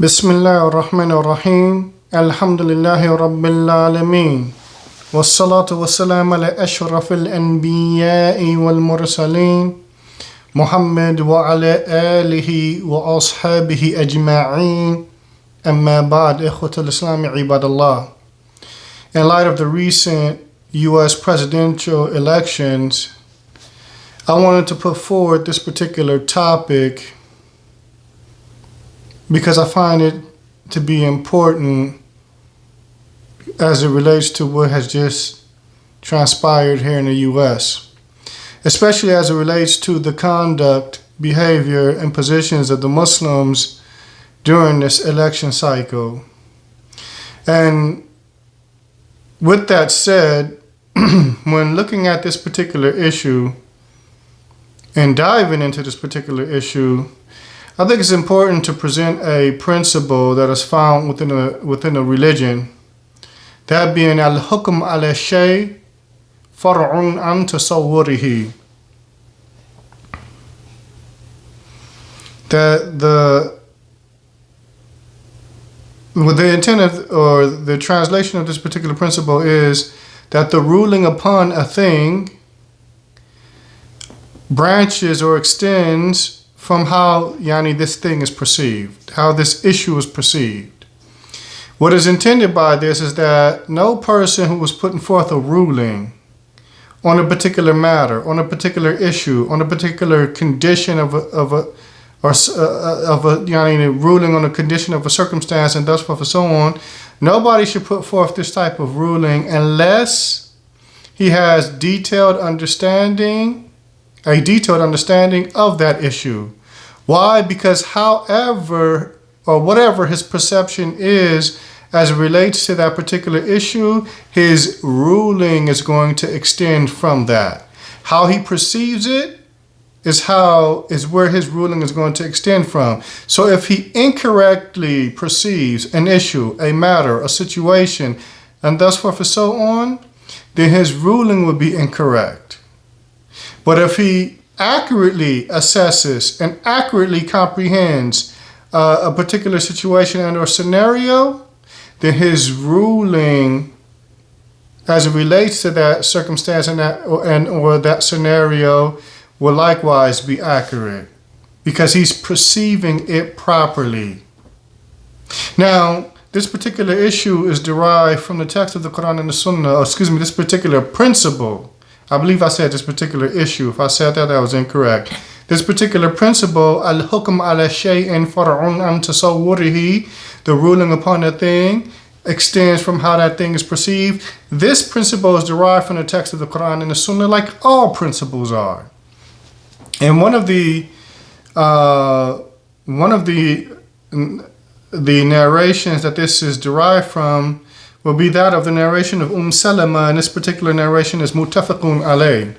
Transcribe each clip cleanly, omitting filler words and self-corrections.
Bismillah ar-Rahman ar-Rahim. Alhamdulillahi Rabbil Alameen. Wassalatu wassalam ala ashrafil anbiya'i wal mursaleen. Muhammad wa ala alihi wa ashabihi ajma'een. Amma ba'd, ikhwatul Islami ibadallah. In light of the recent U.S. presidential elections, I wanted to put forward this particular topic because I find it to be important as it relates to what has just transpired here in the U.S., especially as it relates to the conduct, behavior, and positions of the Muslims during this election cycle. And with that said, when looking at this particular issue and diving into this particular issue, I think it's important to present a principle that is found within a religion, that being al-hukm ala shay far'un an tasawwurihi. That the intent of, or the translation of this particular principle is that the ruling upon a thing branches or extends from how this thing is perceived, how this issue is perceived. What is intended by this is that no person who was putting forth a ruling on a particular matter, on a particular issue, on a particular condition of a ruling on a condition of a circumstance and thus forth and so on, nobody should put forth this type of ruling unless he has a detailed understanding of that issue. Why? Because however or whatever his perception is as it relates to that particular issue, his ruling is going to extend from that. How he perceives it is where his ruling is going to extend from. So if he incorrectly perceives an issue, a matter, a situation, and thus forth and so on, then his ruling would be incorrect. But if he accurately assesses and accurately comprehends a particular situation and or scenario, then his ruling as it relates to that circumstance and that scenario will likewise be accurate because he's perceiving it properly. Now, this particular issue is derived from the text of the Quran and the Sunnah, this particular principle. I believe I said this particular issue. If I said that, that was incorrect. This particular principle, al-hukm ala shay'in far'un an tasawwurihi, the ruling upon a thing extends from how that thing is perceived. This principle is derived from the text of the Quran and the Sunnah, like all principles are. And one of the narrations that this is derived from will be that of the narration of Salama, and this particular narration is muttafaqun alayh,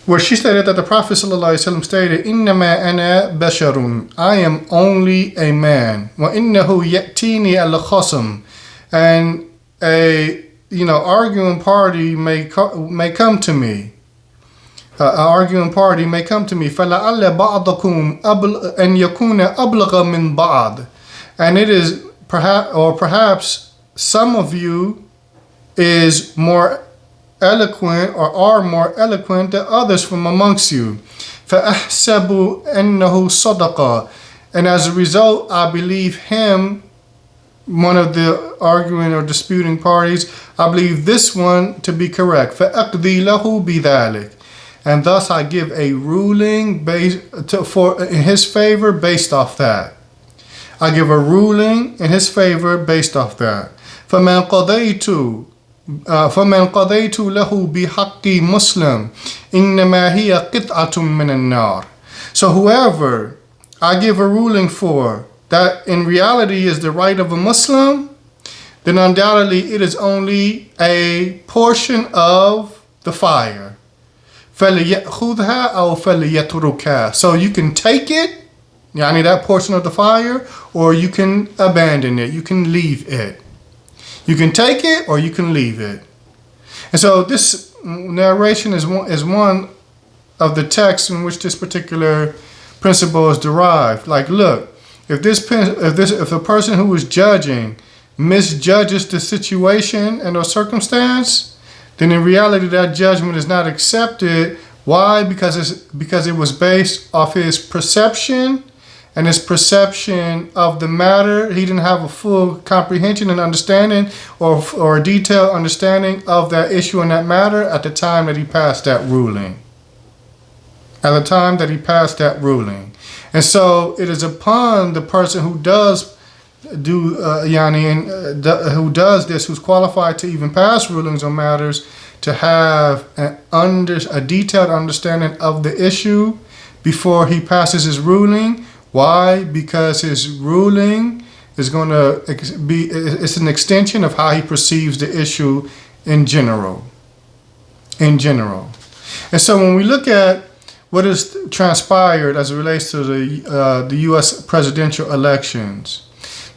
where she stated that the Prophet ﷺ stated, "Innama ana basharun, I am only a man. Wa innahu ya'tini al-khasam, and a arguing party may come to me. An arguing party may come to me. فَلَعَلَّ بَعْضَكُمْ أَنْ يَكُونَ أَبْلَغَ مِنْ بَعْضٍ, and it is perhaps some of you is more eloquent or are more eloquent than others from amongst you. فَأَحْسَبُ أَنَّهُ صَدَقَ, and as a result, I believe him, one of the arguing or disputing parties, I believe this one to be correct. فَأَقْضِي لَهُ بِذَلِكَ, and thus I give a ruling in his favor based off that. I give a ruling in his favor based off that. فَمَنْ قَضَيْتُ لَهُ بِحَقِّ مُسْلِمٍ إِنَّمَا هِيَ قِطْعَةٌ مِّنَ النَّارِ. So whoever I give a ruling for that in reality is the right of a Muslim, then undoubtedly it is only a portion of the fire. فَلْيَأْخُذْهَا أَوْ فَلْيَتْرُكَهَا. So you can take it, that portion of the fire, or you can abandon it, you can leave it. You can take it or you can leave it. And so this narration is one of the texts in which this particular principle is derived. Like, look, if the person who is judging misjudges the situation and or circumstance, then in reality that judgment is not accepted. Why? Because it was based off his perception, and his perception of the matter. He didn't have a full comprehension and understanding or a detailed understanding of that issue and that matter at the time that he passed that ruling. And so it is upon the person who does who does this, who's qualified to even pass rulings on matters, to have a detailed understanding of the issue before he passes his ruling. Why? Because his ruling is going to be, it's an extension of how he perceives the issue in general. And so when we look at what has transpired as it relates to the U.S. presidential elections,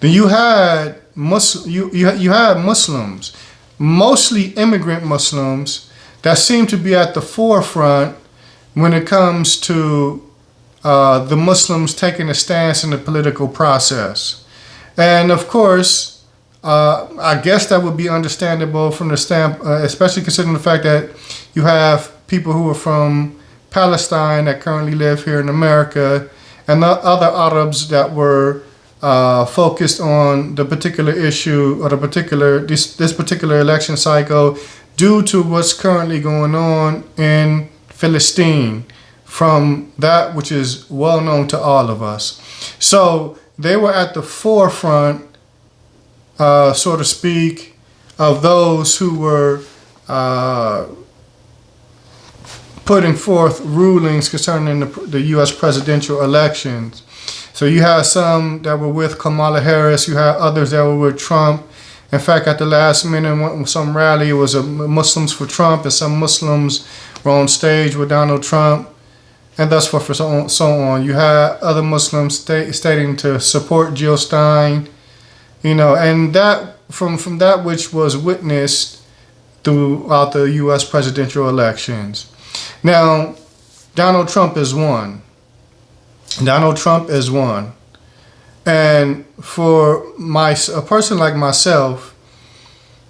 then you had Muslims, mostly immigrant Muslims, that seem to be at the forefront when it comes to the Muslims taking a stance in the political process. And of course, I guess that would be understandable from the especially considering the fact that you have people who are from Palestine that currently live here in America, and the other Arabs that were focused on the particular issue or this particular election cycle due to what's currently going on in Palestine, from that which is well known to all of us. So they were at the forefront, so to speak, of those who were putting forth rulings concerning the U.S. presidential elections. So you had some that were with Kamala Harris, you had others that were with Trump. In fact, at the last minute, some rally, it was Muslims for Trump, and some Muslims were on stage with Donald Trump, and thus forth and so on. You had other Muslims stating to support Jill Stein, and that from that which was witnessed throughout the U.S. presidential elections. Now, Donald Trump is one. And for a person like myself,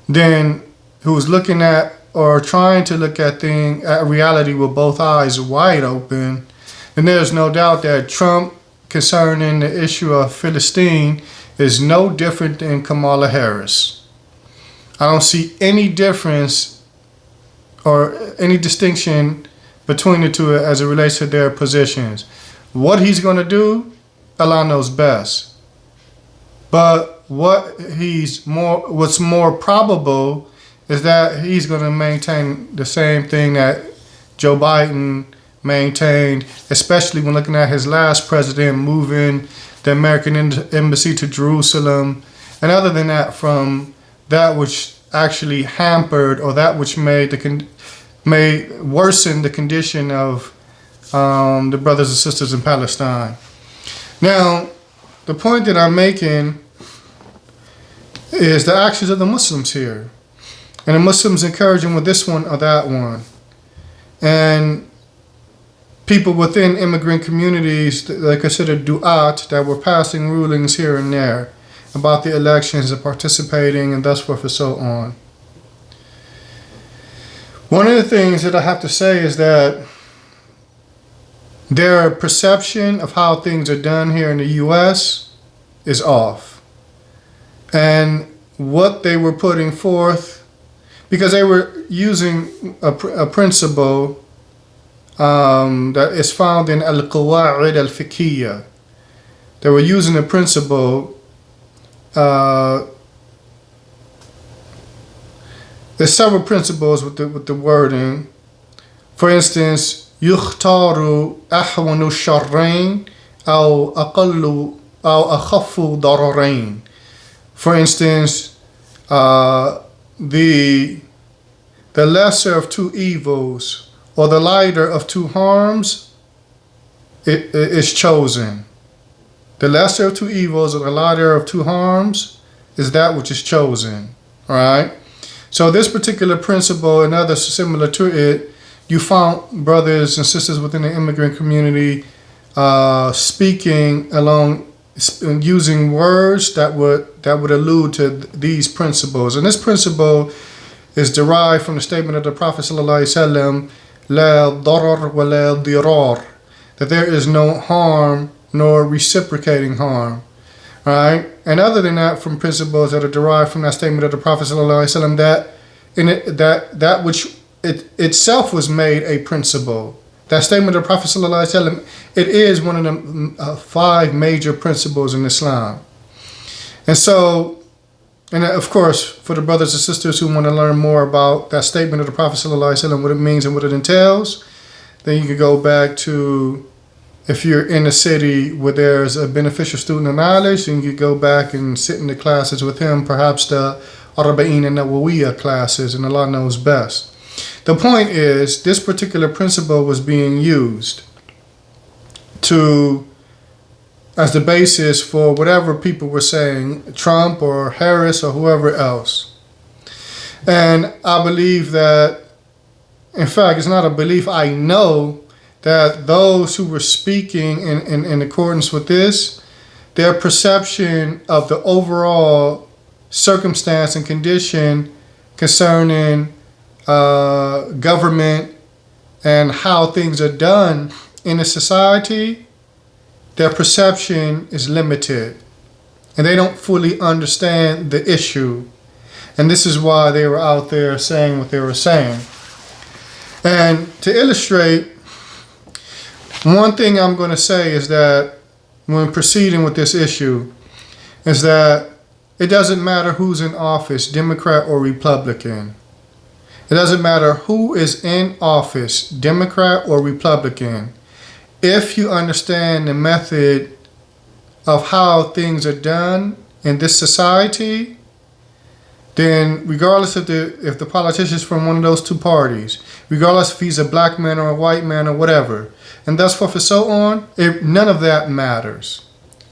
then who's looking at or trying to look at reality with both eyes wide open, then there's no doubt that Trump concerning the issue of Palestine is no different than Kamala Harris. I don't see any difference or any distinction between the two as it relates to their positions. What he's going to do, Allah knows best. But what's more probable is that he's going to maintain the same thing that Joe Biden maintained, especially when looking at his last president moving the American embassy to Jerusalem. And other than that, from that which actually hampered or that which may worsen the condition of the brothers and sisters in Palestine. Now, the point that I'm making is the actions of the Muslims here. And the Muslims encouraging with this one or that one. And people within immigrant communities that they consider du'at that were passing rulings here and there about the elections and participating and thus forth and so on. One of the things that I have to say is that their perception of how things are done here in the U.S. is off. And what they were putting forth, because they were using a principle that is found in al-Qawa'id al-Fiqhiyya. They were using a principle, there's several principles with the wording. For instance, يختار أحون الشرين أو أقل أو أخف ضررين. For instance, the lesser of two evils or the lighter of two harms is chosen. The lesser of two evils or the lighter of two harms is that which is chosen. All right. So this particular principle and others similar to it, you found brothers and sisters within the immigrant community speaking along using words that would allude to these principles. And this principle is derived from the statement of the Prophet ﷺ, "La darar wa la dirar," that there is no harm nor reciprocating harm. Right? And other than that, from principles that are derived from that statement of the Prophet ﷺ, that which it itself was made a principle. That statement of the Prophet ﷺ, it is one of the 5 major principles in Islam. And so, and of course, for the brothers and sisters who want to learn more about that statement of the Prophet ﷺ, what it means and what it entails, then you can go back to, if you're in a city where there's a beneficial student of knowledge, then you can go back and sit in the classes with him, perhaps the Arba'in and Nawawiyah classes, and Allah knows best. The point is, this particular principle was being used as the basis for whatever people were saying, Trump or Harris or whoever else. And I believe that, in fact, it's not a belief, I know that those who were speaking in accordance with this, their perception of the overall circumstance and condition concerning government and how things are done in a society, their perception is limited. And they don't fully understand the issue. And this is why they were out there saying what they were saying. And to illustrate, one thing I'm going to say is that when proceeding with this issue, is that it doesn't matter who's in office, Democrat or Republican. It doesn't matter who is in office, Democrat or Republican. If you understand the method of how things are done in this society, then regardless of if the politician is from one of those 2 parties, regardless if he's a black man or a white man or whatever, and thus forth and so on, none of that matters.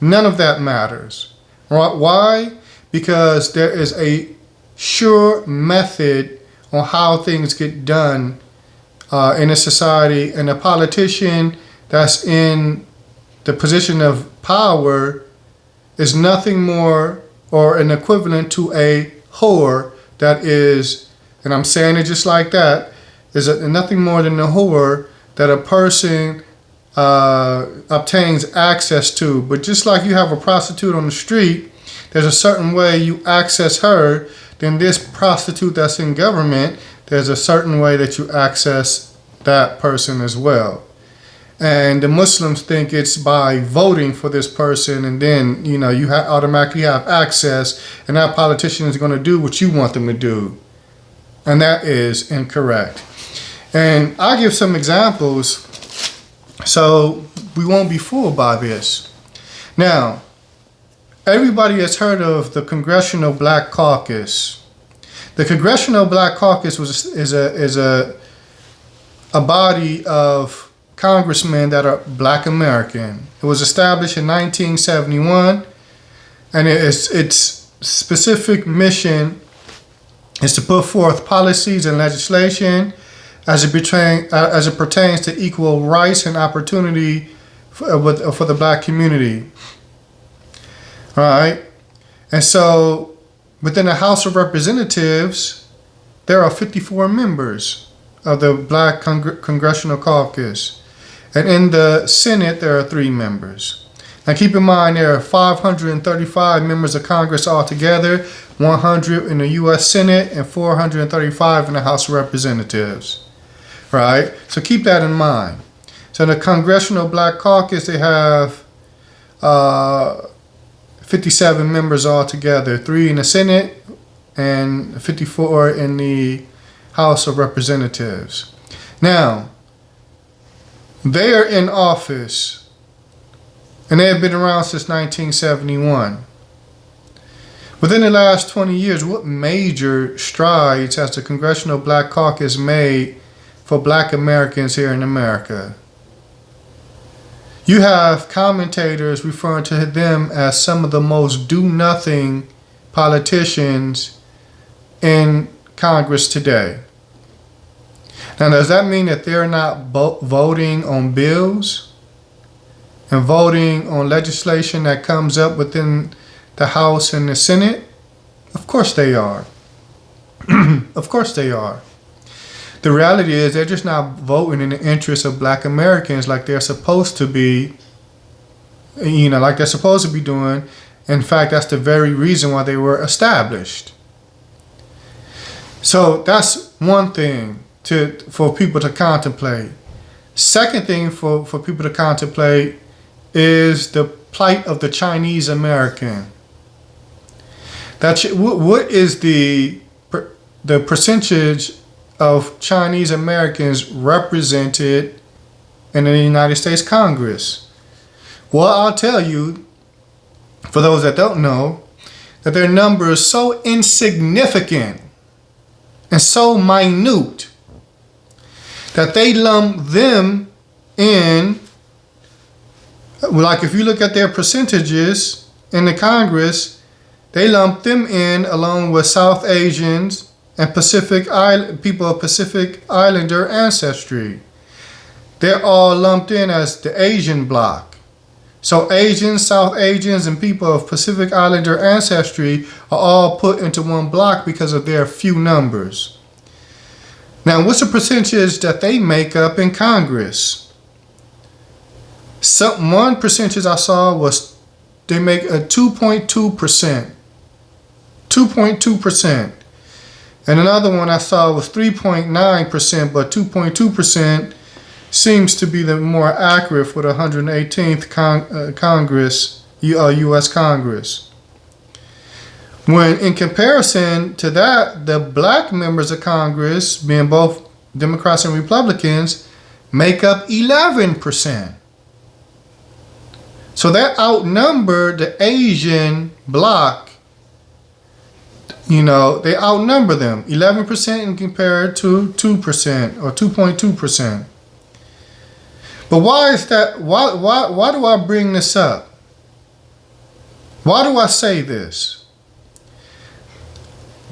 None of that matters. Why? Because there is a sure method on how things get done in a society, and a politician that's in the position of power is nothing more or an equivalent to a whore that is, and I'm saying it just like that, is nothing more than a whore that a person obtains access to. But just like you have a prostitute on the street, there's a certain way you access her, then this prostitute that's in government, there's a certain way that you access that person as well. And the Muslims think it's by voting for this person, and then you automatically have access, and that politician is going to do what you want them to do. And that is incorrect. And I'll give some examples so we won't be fooled by this. Now, everybody has heard of the Congressional Black Caucus. The Congressional Black Caucus is a body of congressmen that are black American. It was established in 1971, and its specific mission is to put forth policies and legislation as it pertains to equal rights and opportunity for the black community. All right, and so within the House of Representatives, there are 54 members of the Black Congressional Caucus, and in the Senate there are 3 members. Now keep in mind there are 535 members of Congress altogether, 100 in the U.S. Senate and 435 in the House of Representatives. Right, so keep that in mind. So in the Congressional Black Caucus, they have 57 members altogether, 3 in the Senate and 54 in the House of Representatives. Now, they are in office, and they have been around since 1971. Within the last 20 years, what major strides has the Congressional Black Caucus made for black Americans here in America? You have commentators referring to them as some of the most do-nothing politicians in Congress today. Now, does that mean that they're not voting on bills and voting on legislation that comes up within the House and the Senate? Of course they are. Of course they are. The reality is they're just not voting in the interest of Black Americans like they're supposed to be, like they're supposed to be doing. In fact, that's the very reason why they were established. So that's one thing for people to contemplate. Second thing for people to contemplate is the plight of the Chinese American. What is the percentage of Chinese Americans represented in the United States Congress? Well, I'll tell you, for those that don't know, that their number is so insignificant and so minute that they lump them in, like if you look at their percentages in the Congress, they lump them in along with South Asians and people of Pacific Islander ancestry. They're all lumped in as the Asian bloc. So Asians, South Asians, and people of Pacific Islander ancestry are all put into one block because of their few numbers. Now, what's the percentage that they make up in Congress? One percentage I saw was they make a 2.2%. 2.2%. And another one I saw was 3.9%, but 2.2% seems to be the more accurate for the 118th Congress, U.S. Congress. When in comparison to that, the Black members of Congress, being both Democrats and Republicans, make up 11%. So they outnumber the Asian bloc. They outnumber them 11% compared to 2% or 2.2%. But why is that? Why do I bring this up? Why do I say this?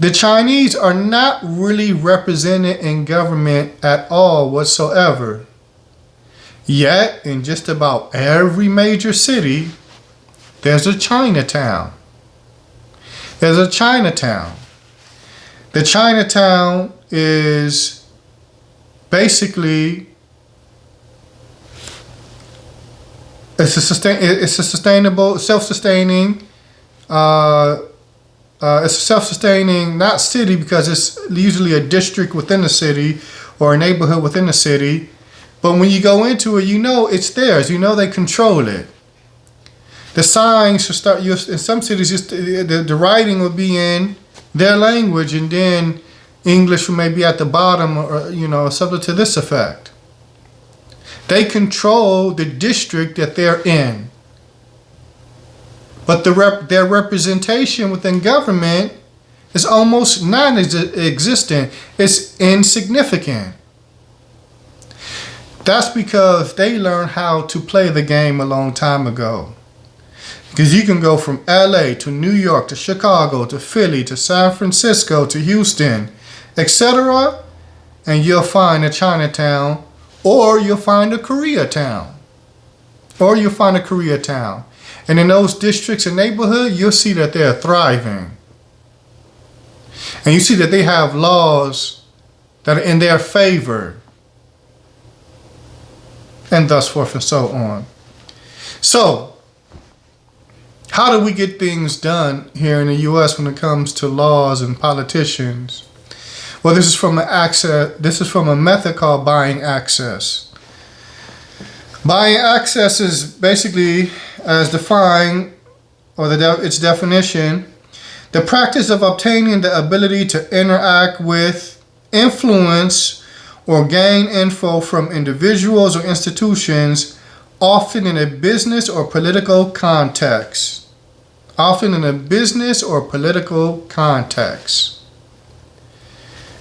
The Chinese are not really represented in government at all whatsoever. Yet, in just about every major city, there's a Chinatown. There's a Chinatown. The Chinatown is basically it's a sustainable, self-sustaining. It's a self-sustaining, not city, because it's usually a district within the city or a neighborhood within the city. But when you go into it, it's theirs. They control it. The signs should start. In some cities, just the writing will be in their language, and then English may be at the bottom, or something to this effect. They control the district that they're in. But their representation within government is almost non-existent. It's insignificant. That's because they learned how to play the game a long time ago. Because you can go from LA to New York to Chicago to Philly to San Francisco to Houston, etc., and you'll find a Chinatown, or you'll find a Koreatown. And in those districts and neighborhoods, you'll see that they're thriving. And you see that they have laws that are in their favor. And thus forth and so on. So, how do we get things done here in the U.S. when it comes to laws and politicians? Well, this is from a method called buying access. Buying access is basically, as defined, or its definition, the practice of obtaining the ability to interact with, influence, or gain info from individuals or institutions, often in a business or political context.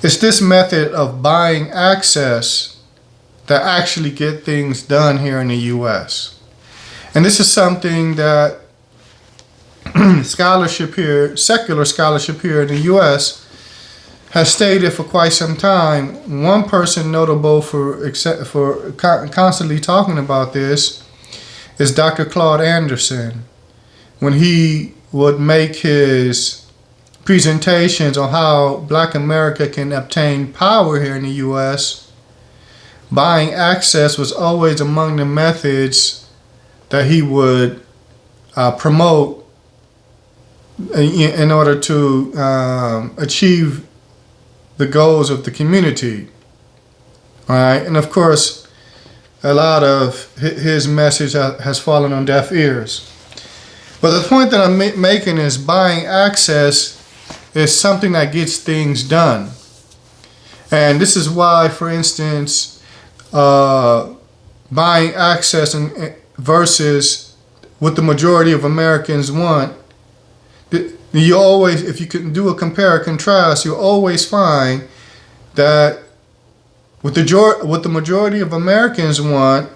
It's this method of buying access that actually get things done here in the U.S. And this is something that secular scholarship here in the U.S. has stated for quite some time. One person notable for constantly talking about this is Dr. Claude Anderson. When he would make his presentations on how Black America can obtain power here in the U.S., buying access was always among the methods that he would promote in order to achieve the goals of the community. All right, and of course, a lot of his message has fallen on deaf ears. But the point that I'm making is buying access is something that gets things done. And this is why, for instance, buying access versus what the majority of Americans want, you always, if you can do a compare or contrast, you'll always find that what the majority of Americans want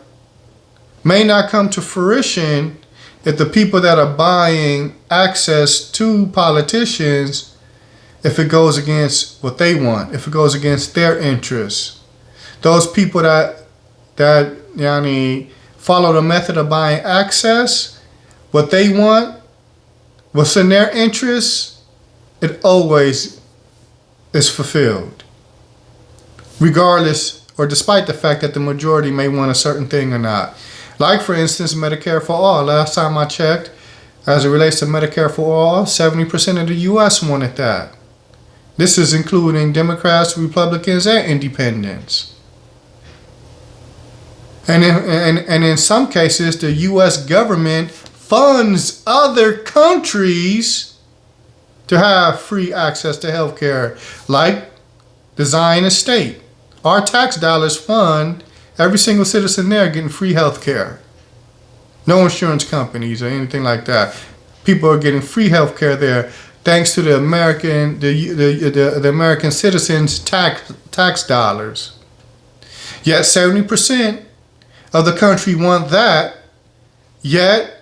may not come to fruition if the people that are buying access to politicians, if it goes against what they want, if it goes against their interests. Those people that follow the method of buying access, what they want, what's in their interests, it always is fulfilled, regardless or despite the fact that the majority may want a certain thing or not. Like, for instance, Medicare for all. Last time I checked, as it relates to Medicare for all, 70% of the U.S. wanted that. This is including Democrats, Republicans, and Independents. And in some cases, the U.S. government funds other countries to have free access to health care, like the Zionist state. Our tax dollars fund every single citizen there getting free health care. No insurance companies or anything like that. People are getting free health care there thanks to the American citizens' tax dollars. Yet 70% of the country want that, yet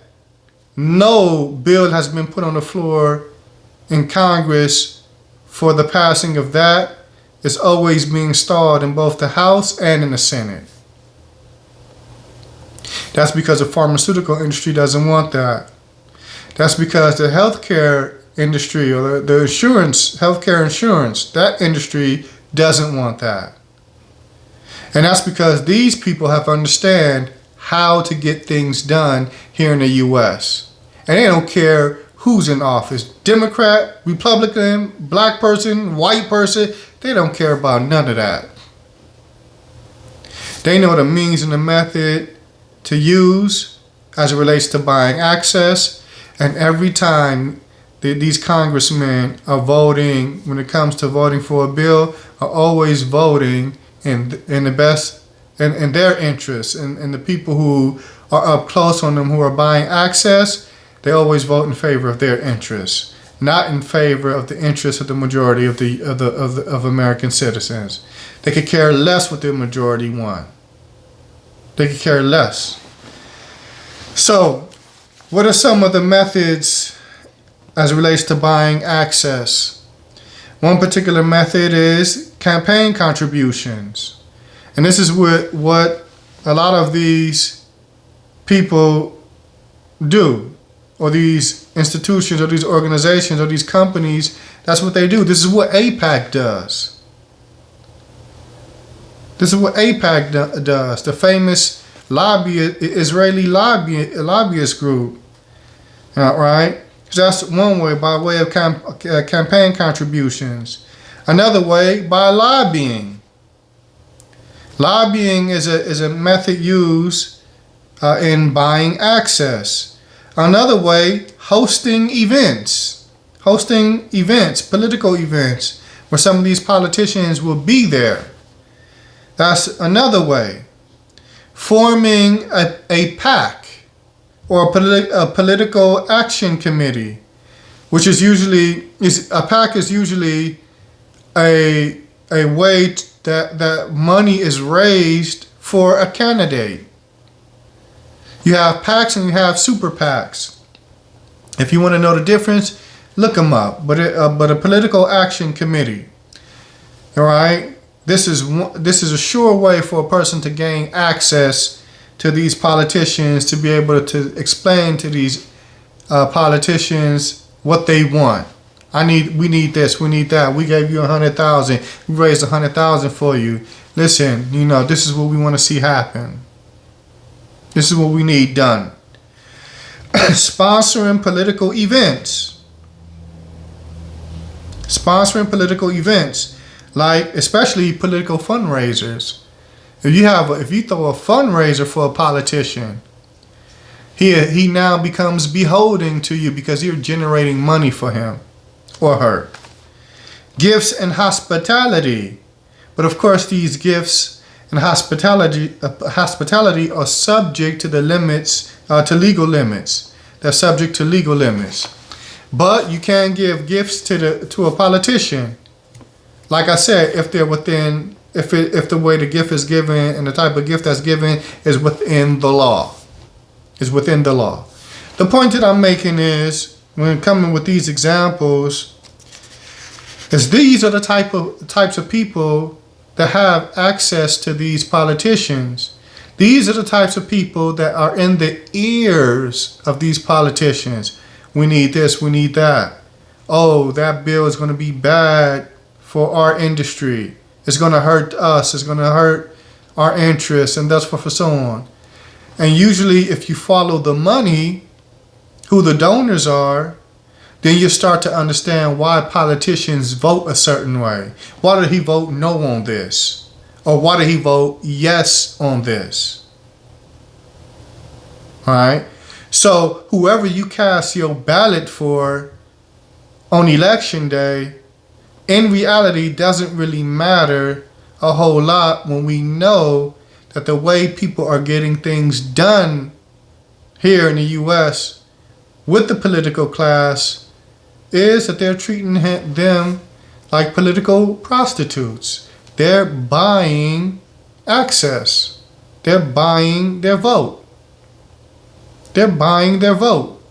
no bill has been put on the floor in Congress for the passing of that. It's always being stalled in both the House and in the Senate. That's because the pharmaceutical industry doesn't want that. That's because the healthcare industry or the insurance, healthcare insurance, that industry doesn't want that. And that's because these people have to understand how to get things done here in the U.S. And they don't care who's in office. Democrat, Republican, black person, white person, they don't care about none of that. They know the means and the method to use as it relates to buying access. And every time these congressmen are voting, when it comes to voting for a bill, are always voting in the best, in their interests. And the people who are up close on them who are buying access, they always vote in favor of their interests, not in favor of the interests of the majority of American citizens. They could care less what the majority want. They could care less. So, what are some of the methods as it relates to buying access? One particular method is campaign contributions. And this is what a lot of these people do, or these institutions, or these organizations, or these companies. That's what they do. This is what AIPAC does. This is what AIPAC does, the famous Israeli lobbyist group. Right? That's one way, by way of campaign contributions. Another way, by lobbying. Lobbying is a method used in buying access. Another way, hosting events, political events, where some of these politicians will be there. That's another way. Forming a PAC, or a political action committee, which is usually, a PAC is usually a way that money is raised for a candidate. You have PACs and you have super PACs. If you want to know the difference, look them up. But a political action committee, all right. This is a sure way for a person to gain access to these politicians to be able to explain to these politicians what they want. We need this, we need that. We gave you 100,000. We raised 100,000 for you. Listen, this is what we want to see happen. This is what we need done. Sponsoring political events. Sponsoring political events, like especially political fundraisers. If you throw a fundraiser for a politician, he now becomes beholden to you because you're generating money for him or her. Gifts and hospitality. But of course, these gifts and hospitality are subject to the limits, to legal limits. They're subject to legal limits. But you can give gifts to a politician. Like I said, if they're within, if the way the gift is given and the type of gift that's given is within the law. Is within the law. The point that I'm making is, when coming with these examples, is these are the types of people that have access to these politicians. These are the types of people that are in the ears of these politicians. We need this, we need that. Oh, that bill is going to be bad for our industry. It's going to hurt us. It's going to hurt our interests, and thus for so on. And usually if you follow the money, who the donors are, then you start to understand why politicians vote a certain way. Why did he vote no on this? Or why did he vote yes on this? All right? So whoever you cast your ballot for on election day, in reality doesn't really matter a whole lot when we know that the way people are getting things done here in the U.S. with the political class is that they're treating them like political prostitutes. They're buying access. They're buying their vote. They're buying their vote.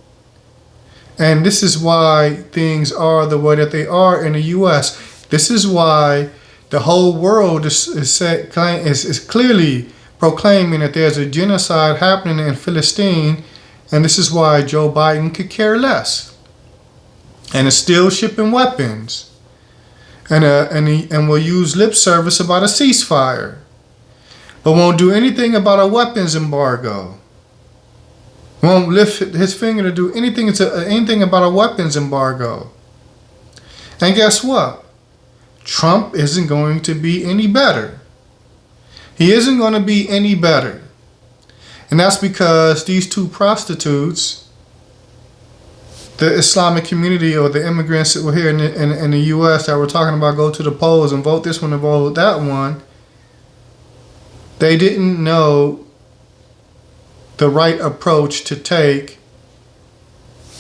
And this is why things are the way that they are in the U.S. This is why the whole world is clearly proclaiming that there's a genocide happening in Palestine, and this is why Joe Biden could care less, and is still shipping weapons, and will use lip service about a ceasefire, but won't do anything about a weapons embargo. Won't lift his finger to do anything about a weapons embargo. And guess what? Trump isn't going to be any better. He isn't going to be any better. And that's because these two prostitutes, the Islamic community or the immigrants that were here in the U.S. that were talking about go to the polls and vote this one and vote that one, they didn't know the right approach to take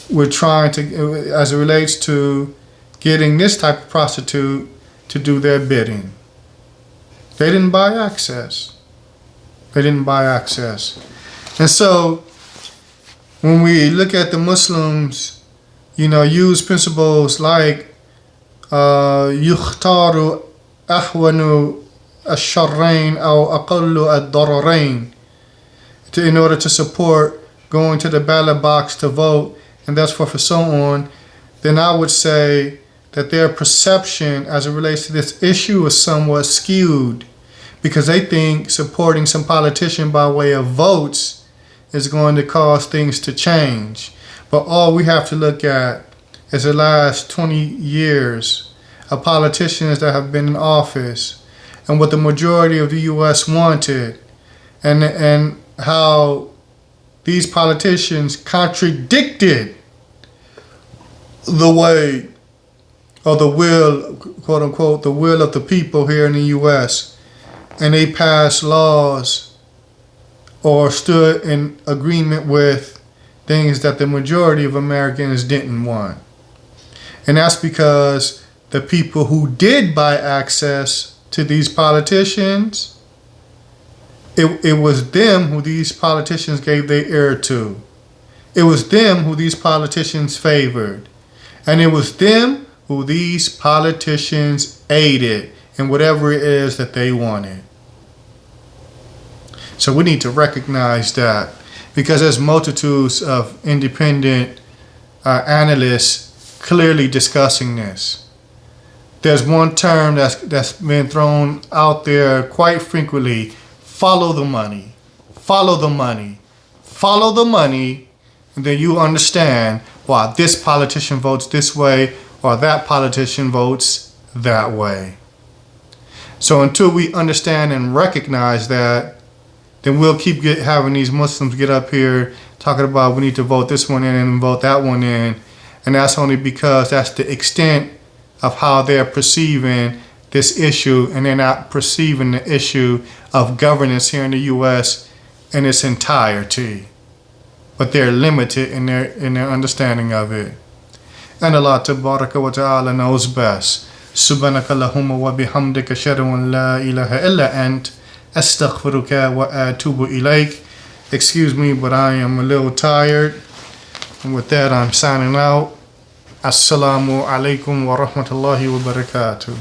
with trying to, as it relates to getting this type of prostitute to do their bidding. They didn't buy access. They didn't buy access. And so when we look at the Muslims, use principles like يختار أهون الشرين أو أقل الضررين in order to support going to the ballot box to vote, and that's for so on, then I would say that their perception as it relates to this issue is somewhat skewed, because they think supporting some politician by way of votes is going to cause things to change. But all we have to look at is the last 20 years of politicians that have been in office and what the majority of the U.S. wanted, and how these politicians contradicted the way or the will, quote unquote, the will of the people here in the U.S. And they passed laws or stood in agreement with things that the majority of Americans didn't want. And that's because the people who did buy access to these politicians, it was them who these politicians gave their ear to. It was them who these politicians favored. And it was them who these politicians aided in whatever it is that they wanted. So we need to recognize that, because there's multitudes of independent analysts clearly discussing this. There's one term that's been thrown out there quite frequently: follow the money, follow the money, follow the money, and then you understand why this politician votes this way or that politician votes that way. So until we understand and recognize that, then we'll keep having these Muslims get up here talking about we need to vote this one in and vote that one in. And that's only because that's the extent of how they're perceiving this issue, and they're not perceiving the issue of governance here in the U.S. in its entirety. But they're limited in their understanding of it. And Allah Tabaraka wa Ta'ala knows best. Subhanaka Allahumma wa bihamdika ashhadu an la ilaha illa ant astaghfiruka wa atubu ilayk. Excuse me, but I am a little tired. And with that, I'm signing out. Assalamu alaikum wa rahmatullahi wa barakatuh.